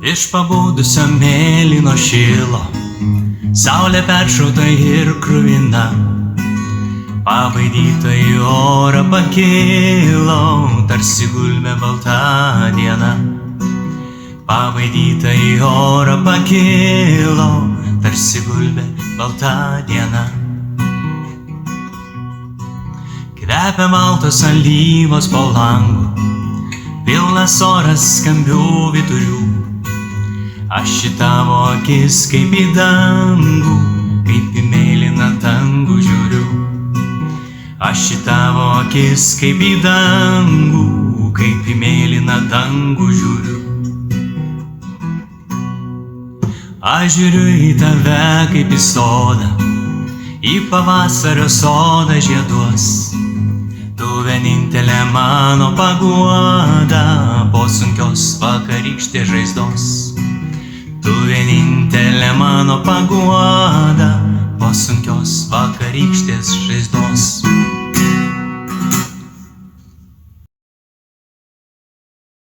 Iš pabudusio mėlyno šilo saulė peršauta ir kruvina, pabaidyta į orą pakilo, tarsi gulbė balta diena. Pabaidyta į orą pakilo, tarsi gulbė balta diena. Kvepia maltos alyvos po langu, pilnas oras skambių vyturių. Aš į tavo akis kaip į dangų, kaip į mėlyną dangų žiūriu. Aš į tavo akis kaip į dangų, kaip į mėlyną dangų žiūriu. Aš žiūriu į tave kaip į sodą, į pavasario sodą žieduos. Tu vienintelė mano paguoda po sunkios vakarykštės žaizdos. Tu vienintelė mano paguoda